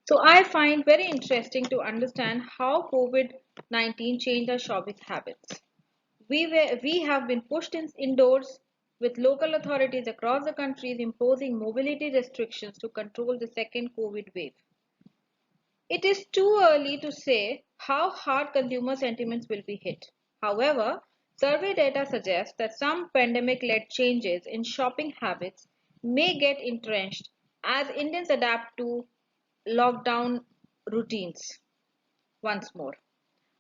So I find very interesting to understand how COVID-19 changed our shopping habits. We have been pushed indoors with local authorities across the country imposing mobility restrictions to control the second COVID wave. It is too early to say how hard consumer sentiments will be hit. However, survey data suggests that some pandemic-led changes in shopping habits may get entrenched as Indians adapt to lockdown routines once more.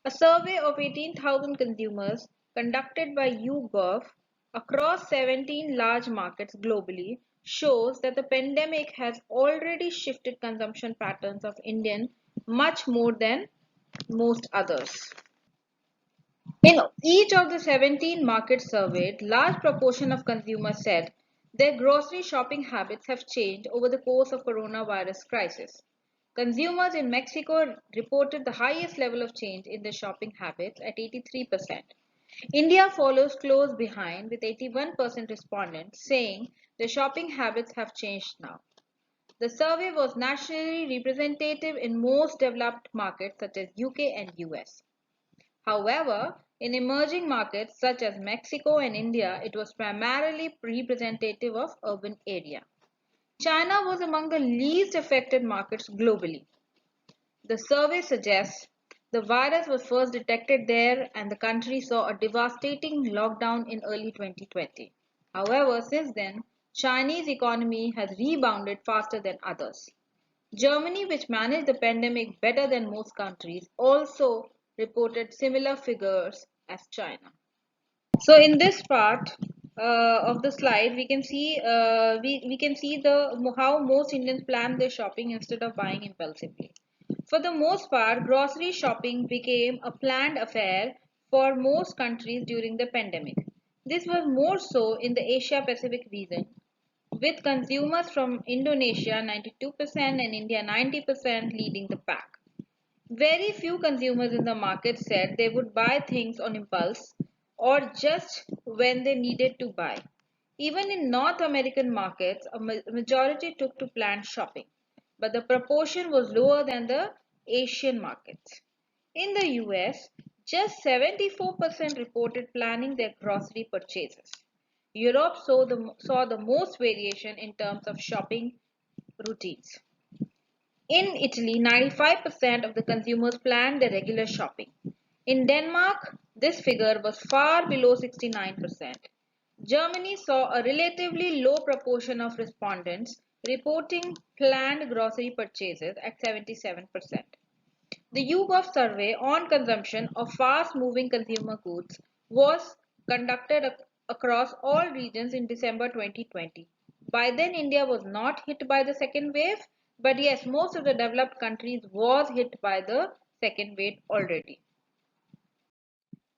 A survey of 18,000 consumers conducted by YouGov across 17 large markets globally shows that the pandemic has already shifted consumption patterns of Indians much more than most others. In each of the 17 markets surveyed, large proportion of consumers said their grocery shopping habits have changed over the course of coronavirus crisis. Consumers in Mexico reported the highest level of change in their shopping habits at 83%. India follows close behind with 81% respondents saying their shopping habits have changed now. The survey was nationally representative in most developed markets such as UK and US. However, in emerging markets such as Mexico and India, it was primarily representative of urban area. China was among the least affected markets globally. The survey suggests the virus was first detected there and the country saw a devastating lockdown in early 2020. However, since then, Chinese economy has rebounded faster than others. Germany, which managed the pandemic better than most countries, also reported similar figures as China. So in this part of the slide, we can see the how most Indians plan their shopping instead of buying impulsively. For the most part, grocery shopping became a planned affair for most countries during the pandemic. This was more so in the Asia Pacific region, with consumers from Indonesia 92% and India 90% leading the pack. Very few consumers in the market said they would buy things on impulse or just when they needed to buy. Even in North American markets, a majority took to planned shopping, but the proportion was lower than the Asian markets. In the US, just 74% reported planning their grocery purchases. Europe saw the most variation in terms of shopping routines. In Italy, 95% of the consumers planned their regular shopping. In Denmark, this figure was far below 69%. Germany saw a relatively low proportion of respondents reporting planned grocery purchases at 77%. The YouGov survey on consumption of fast-moving consumer goods was conducted across all regions in December 2020. By then, India was not hit by the second wave, but yes, most of the developed countries was hit by the second wave already.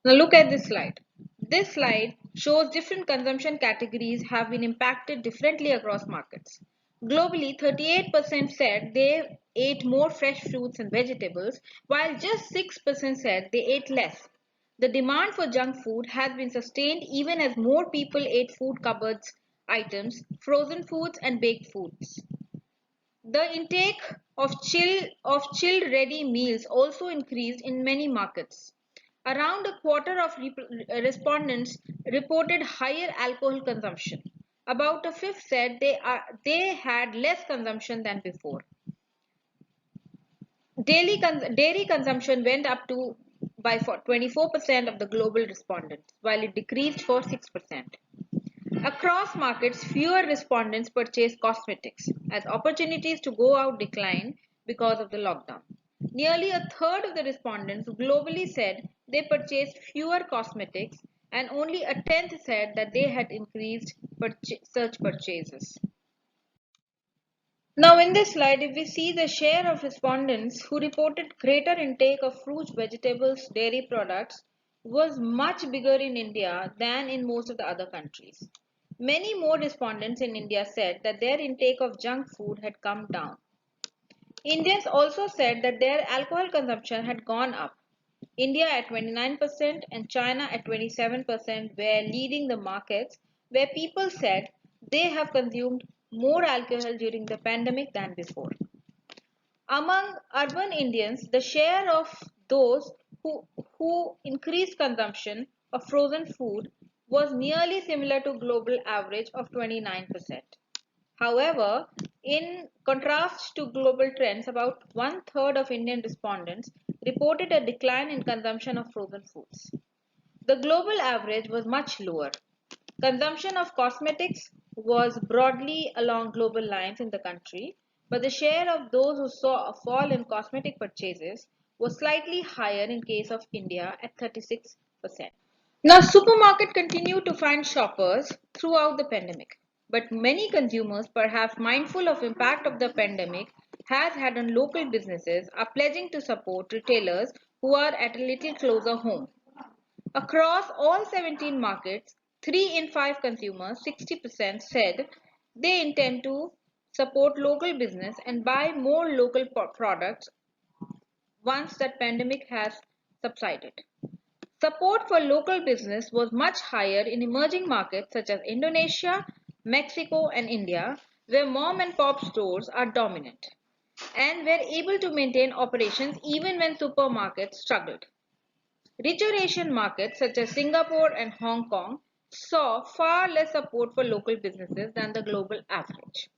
Now look at this slide. This slide shows different consumption categories have been impacted differently across markets. Globally, 38% said they ate more fresh fruits and vegetables, while just 6% said they ate less. The demand for junk food has been sustained even as more people ate food cupboards items, frozen foods and baked foods. The intake of chilled ready meals also increased in many markets. Around a quarter of respondents reported higher alcohol consumption. About a fifth said they had less consumption than before. Dairy consumption went up to by 24% of the global respondents, while it decreased for 6%. Across markets, fewer respondents purchased cosmetics as opportunities to go out declined because of the lockdown. Nearly a third of the respondents globally said they purchased fewer cosmetics, and only a tenth said that they had increased search purchases. Now in this slide, if we see the share of respondents who reported greater intake of fruits, vegetables, dairy products was much bigger in India than in most of the other countries. Many more respondents in India said that their intake of junk food had come down. Indians also said that their alcohol consumption had gone up. India at 29% and China at 27% were leading the markets where people said they have consumed more alcohol during the pandemic than before. Among urban Indians, the share of those who increased consumption of frozen food was nearly similar to global average of 29%. However, in contrast to global trends, about one third of Indian respondents reported a decline in consumption of frozen foods. The global average was much lower. Consumption of cosmetics was broadly along global lines in the country, but the share of those who saw a fall in cosmetic purchases was slightly higher in case of India at 36%. Now, supermarket continued to find shoppers throughout the pandemic, but many consumers, perhaps mindful of impact of the pandemic has had on local businesses, are pledging to support retailers who are at a little closer home. Across all 17 markets, 3 in 5 consumers, 60%, said they intend to support local business and buy more local products once that pandemic has subsided. Support for local business was much higher in emerging markets such as Indonesia, Mexico, and India, where mom and pop stores are dominant and were able to maintain operations even when supermarkets struggled. Richer Asian markets such as Singapore and Hong Kong saw far less support for local businesses than the global average.